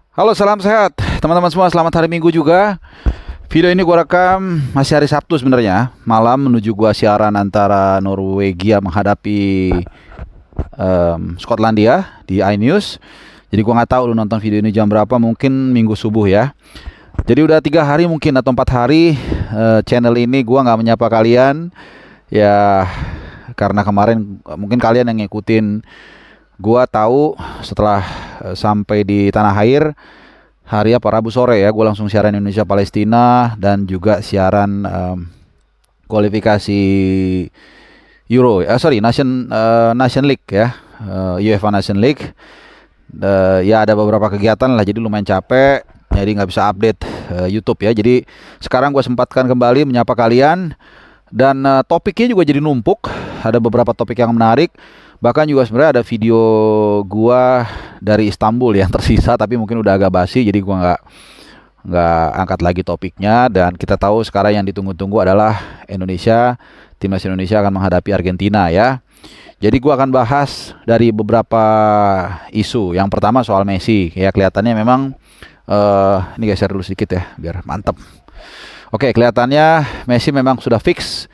Halo, salam sehat teman-teman semua. Selamat hari Minggu juga. Video ini gua rekam masih hari Sabtu sebenarnya, malam menuju gua siaran antara Norwegia menghadapi Skotlandia di iNews. Jadi gua nggak tahu lu nonton video ini jam berapa, mungkin Minggu subuh ya. Jadi udah 3 hari mungkin atau 4 hari channel ini gua nggak menyapa kalian ya, karena kemarin mungkin kalian yang ngikutin gua tahu setelah sampai di tanah air hari apa Rabu sore ya, gue langsung siaran Indonesia Palestina dan juga siaran kualifikasi Euro, Nation League ya, UEFA Nation League. Ya ada beberapa kegiatan lah, jadi lumayan capek, jadi nggak bisa update YouTube ya. Jadi sekarang gue sempatkan kembali menyapa kalian dan topiknya juga jadi numpuk. Ada beberapa topik yang menarik. Bahkan juga sebenarnya ada video gua dari Istanbul yang tersisa, tapi mungkin udah agak basi, jadi gua nggak angkat lagi topiknya. Dan kita tahu sekarang yang ditunggu-tunggu adalah timnas Indonesia akan menghadapi Argentina ya. Jadi gua akan bahas dari beberapa isu. Yang pertama soal Messi ya, kelihatannya memang ini geser dulu sedikit ya biar mantap. Oke, kelihatannya Messi memang sudah fix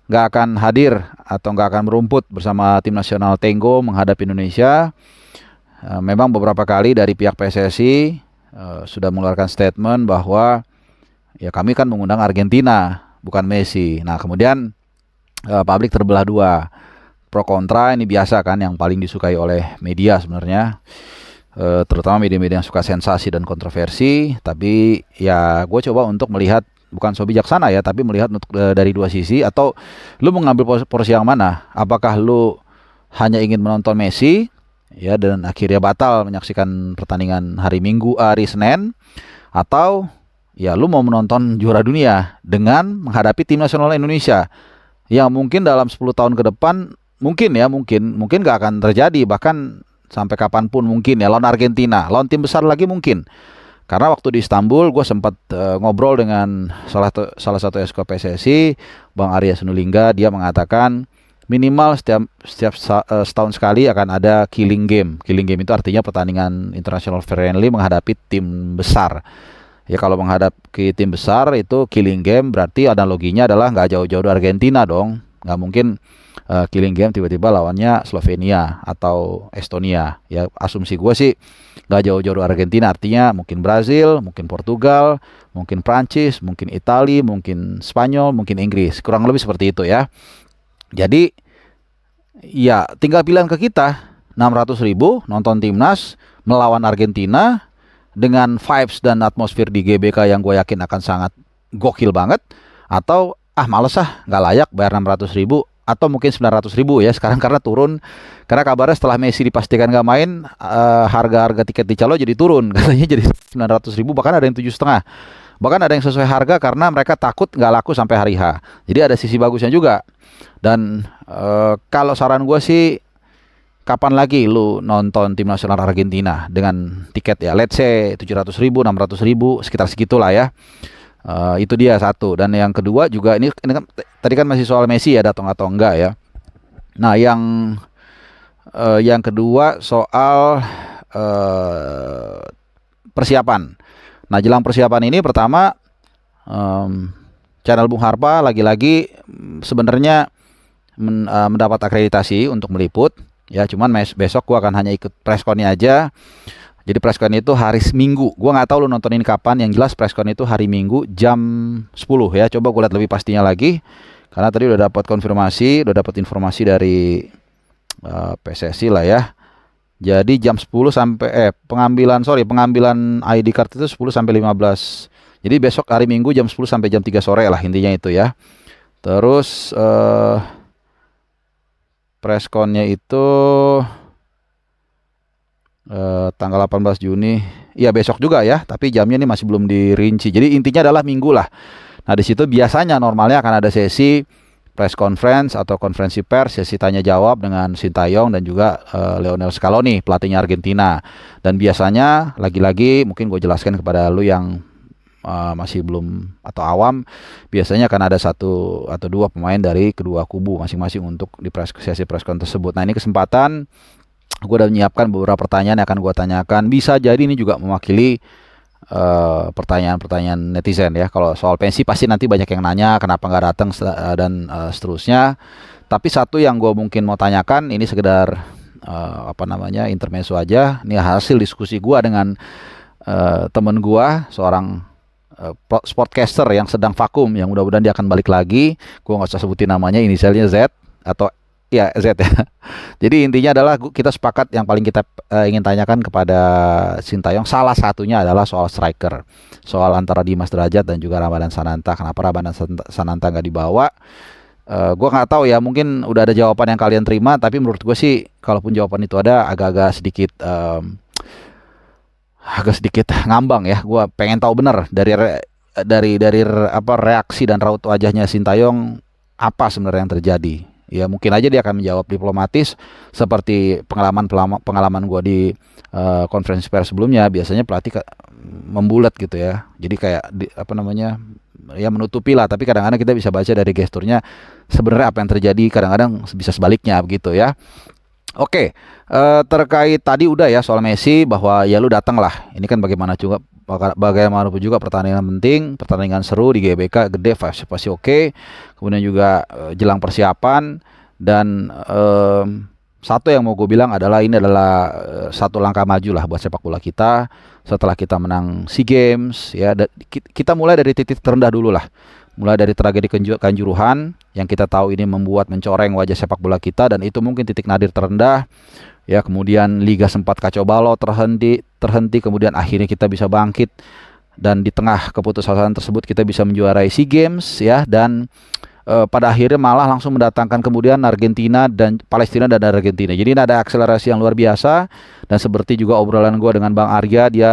nggak akan hadir atau nggak akan merumput bersama tim nasional Tango menghadapi Indonesia. Memang beberapa kali dari pihak PSSI sudah mengeluarkan statement bahwa ya kami kan mengundang Argentina bukan Messi. Nah kemudian publik terbelah dua, pro kontra. Ini biasa kan, yang paling disukai oleh media sebenarnya, terutama media-media yang suka sensasi dan kontroversi. Tapi ya gue coba untuk melihat, bukan so bijaksana ya, tapi melihat dari dua sisi. Atau lu mengambil porsi yang mana? Apakah lu hanya ingin menonton Messi ya dan akhirnya batal menyaksikan pertandingan hari Senin, atau ya lu mau menonton juara dunia dengan menghadapi tim nasional Indonesia yang mungkin dalam 10 tahun ke depan mungkin gak akan terjadi, bahkan sampai kapanpun mungkin ya, lawan Argentina, lawan tim besar lagi mungkin. Karena waktu di Istanbul gue sempat ngobrol dengan salah satu esko PSSI, Bang Arya Sinulinga. Dia mengatakan minimal setiap setahun sekali akan ada killing game. Killing game itu artinya pertandingan international friendly menghadapi tim besar. Ya kalau menghadapi tim besar itu killing game, berarti analoginya adalah nggak jauh-jauh dari Argentina dong. Nggak mungkin killing game tiba-tiba lawannya Slovenia atau Estonia. Ya asumsi gue sih nggak jauh-jauh dari Argentina, artinya mungkin Brazil, mungkin Portugal, mungkin Prancis, mungkin Italia, mungkin Spanyol, mungkin Inggris. Kurang lebih seperti itu ya. Jadi ya tinggal pilihan ke kita, 600.000 nonton timnas melawan Argentina dengan vibes dan atmosfer di GBK yang gue yakin akan sangat gokil banget, atau males nggak layak bayar 600.000, atau mungkin 900.000 ya sekarang karena turun, karena kabarnya setelah Messi dipastikan nggak main, harga-harga tiket di calo jadi turun katanya, jadi 900.000, bahkan ada yang 7,5, bahkan ada yang sesuai harga karena mereka takut nggak laku sampai hari H. Jadi ada sisi bagusnya juga. Dan kalau saran gue sih, kapan lagi lu nonton tim nasional Argentina dengan tiket ya let's say 700.000, 600.000, sekitar segitulah ya. Itu dia satu. Dan yang kedua juga, ini kan tadi kan masih soal Messi ya, datang atau enggak ya. Nah yang kedua soal persiapan. Nah jelang persiapan ini, pertama channel Bung Harpa lagi-lagi sebenarnya mendapat akreditasi untuk meliput ya, cuman besok gua akan hanya ikut pressconnya aja. Jadi presscon itu hari Minggu. Gua nggak tahu lu nonton ini kapan. Yang jelas presscon itu hari Minggu jam 10 ya. Coba gue lihat lebih pastinya lagi. Karena tadi udah dapat konfirmasi, udah dapat informasi dari PSSI lah ya. Jadi jam 10 sampai pengambilan ID card itu 10 sampai 15. Jadi besok hari Minggu jam 10 sampai jam 3 sore lah, intinya itu ya. Terus pressconnya itu tanggal 18 Juni. Iya besok juga ya, tapi jamnya ini masih belum dirinci. Jadi intinya adalah Minggu lah. Nah di situ biasanya normalnya akan ada sesi press conference atau konferensi pers, sesi tanya jawab dengan Sintayong dan juga Lionel Scaloni, pelatihnya Argentina. Dan biasanya lagi-lagi mungkin gue jelaskan kepada lu yang masih belum atau awam, biasanya akan ada satu atau dua pemain dari kedua kubu masing-masing untuk di sesi press con tersebut. Nah ini kesempatan Gue udah menyiapkan beberapa pertanyaan yang akan gue tanyakan. Bisa jadi ini juga mewakili pertanyaan-pertanyaan netizen ya. Kalau soal pensi pasti nanti banyak yang nanya kenapa nggak datang dan seterusnya. Tapi satu yang gue mungkin mau tanyakan ini sekedar intermezzo aja. Ini hasil diskusi gue dengan temen gue, seorang sportcaster yang sedang vakum, yang mudah-mudahan dia akan balik lagi. Gue nggak usah sebutin namanya, inisialnya Z atau ya Z ya. Jadi intinya adalah kita sepakat yang paling kita ingin tanyakan kepada Sintayong salah satunya adalah soal striker, soal antara Dimas Derajat dan juga Ramadhan Sananta. Kenapa Ramadhan Sananta nggak dibawa? Gue nggak tahu ya, mungkin udah ada jawaban yang kalian terima, tapi menurut gue sih kalaupun jawaban itu ada agak-agak sedikit ngambang ya. Gue pengen tahu benar dari reaksi dan raut wajahnya Sintayong apa sebenarnya yang terjadi. Ya mungkin aja dia akan menjawab diplomatis seperti pengalaman gue di konferensi pers sebelumnya. Biasanya pelatih membulat gitu ya. Jadi kayak ya menutupi lah. Tapi kadang-kadang kita bisa baca dari gesturnya sebenarnya apa yang terjadi. Kadang-kadang bisa sebaliknya begitu ya. Oke, terkait tadi udah ya soal Messi, bahwa ya lu datang lah. Ini kan bagaimanapun juga pertandingan penting, pertandingan seru di GBK gede pasti oke. Kemudian juga jelang persiapan dan satu yang mau gue bilang adalah ini adalah satu langkah maju lah buat sepak bola kita setelah kita menang SEA Games ya. Kita mulai dari titik terendah dulu lah. Mulai dari tragedi Kanjuruhan yang kita tahu ini mencoreng wajah sepak bola kita, dan itu mungkin titik nadir terendah. Ya, kemudian Liga sempat kacau balau, terhenti, kemudian akhirnya kita bisa bangkit, dan di tengah keputusasaan tersebut kita bisa menjuarai SEA Games ya, dan pada akhirnya malah langsung mendatangkan kemudian Argentina dan Palestina dan Argentina. Jadi ini ada akselerasi yang luar biasa, dan seperti juga obrolan gue dengan Bang Arya, dia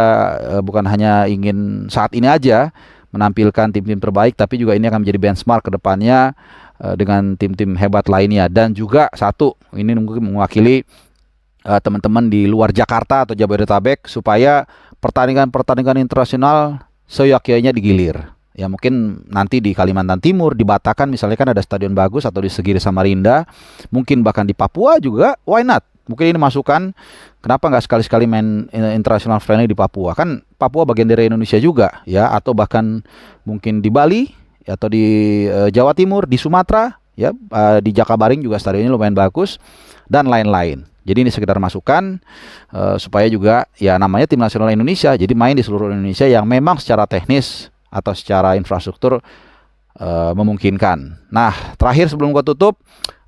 bukan hanya ingin saat ini aja menampilkan tim-tim terbaik, tapi juga ini akan menjadi benchmark ke depannya dengan tim-tim hebat lainnya. Dan juga satu, ini mungkin mewakili teman-teman di luar Jakarta atau Jabodetabek, supaya pertandingan-pertandingan internasional seyogyanya digilir. Ya mungkin nanti di Kalimantan Timur, di Batakkan misalnya kan ada stadion bagus, atau di Segiri Samarinda, mungkin bahkan di Papua juga, why not? Mungkin ini masukan, kenapa nggak sekali-sekali main international friendly di Papua? Kan Papua bagian dari Indonesia juga ya, atau bahkan mungkin di Bali atau di Jawa Timur, di Sumatera ya, di Jakabaring juga stadionnya lumayan bagus, dan lain-lain. Jadi ini sekedar masukan supaya juga ya namanya tim nasional Indonesia, jadi main di seluruh Indonesia yang memang secara teknis atau secara infrastruktur memungkinkan. Nah, terakhir sebelum gue tutup,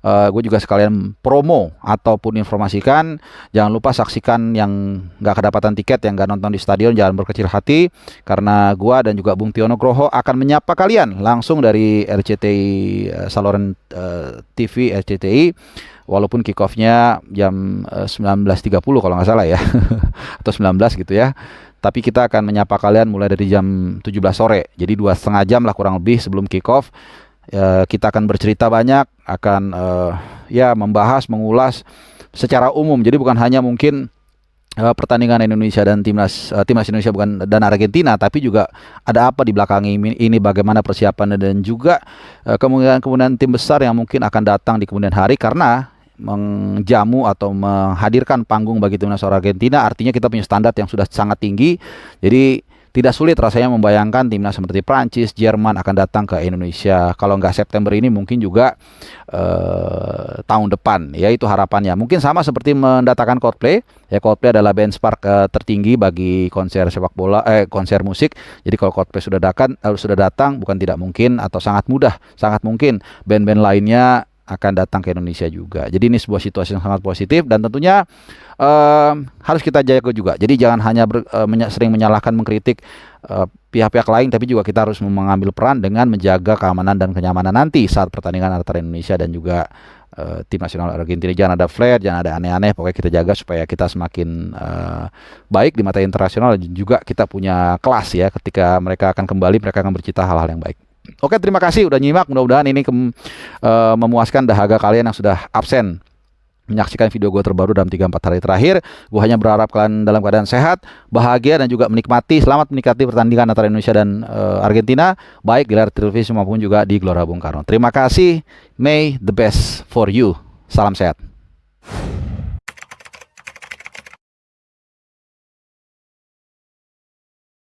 gue juga sekalian promo ataupun informasikan, jangan lupa saksikan yang gak kedapatan tiket, yang gak nonton di stadion, jangan berkecil hati, karena gue dan juga Bung Tiono Groho akan menyapa kalian langsung dari RCTI, saluran TV RCTI, walaupun kick off-nya jam 19.30 kalau nggak salah ya atau 19 gitu ya. Tapi kita akan menyapa kalian mulai dari jam 17 sore. Jadi 2,5 jam lah kurang lebih sebelum kick off. Kita akan bercerita banyak, akan membahas, mengulas secara umum. Jadi bukan hanya mungkin pertandingan Indonesia dan timnas Indonesia dan Argentina, tapi juga ada apa di belakang ini, bagaimana persiapannya, dan juga kemungkinan tim besar yang mungkin akan datang di kemudian hari karena menjamu atau menghadirkan panggung bagi timnas Argentina. Artinya kita punya standar yang sudah sangat tinggi. Jadi tidak sulit rasanya membayangkan timnas seperti Prancis, Jerman akan datang ke Indonesia. Kalau nggak September ini, mungkin juga tahun depan. Ya itu harapannya. Mungkin sama seperti mendatangkan Coldplay. Ya Coldplay adalah benchmark tertinggi bagi konser sepak bola, konser musik. Jadi kalau Coldplay sudah datang, bukan tidak mungkin atau sangat mungkin band-band lainnya akan datang ke Indonesia juga. Jadi ini sebuah situasi yang sangat positif, dan tentunya harus kita jaga juga. Jadi jangan hanya sering menyalahkan, mengkritik pihak-pihak lain, tapi juga kita harus mengambil peran dengan menjaga keamanan dan kenyamanan nanti saat pertandingan antara Indonesia dan juga tim nasional Argentina. Jangan ada flare, jangan ada aneh-aneh. Pokoknya kita jaga supaya kita semakin baik di mata internasional, dan juga kita punya kelas ya. Ketika mereka akan kembali, mereka akan bercita hal-hal yang baik. Oke, terima kasih udah nyimak. Mudah-mudahan ini memuaskan dahaga kalian yang sudah absen menyaksikan video gue terbaru dalam 3-4 hari terakhir. Gue hanya berharap kalian dalam keadaan sehat, bahagia, dan juga selamat menikmati pertandingan antara Indonesia dan Argentina, baik di layar televisi maupun juga di Gelora Bung Karno. Terima kasih. May the best for you. Salam sehat.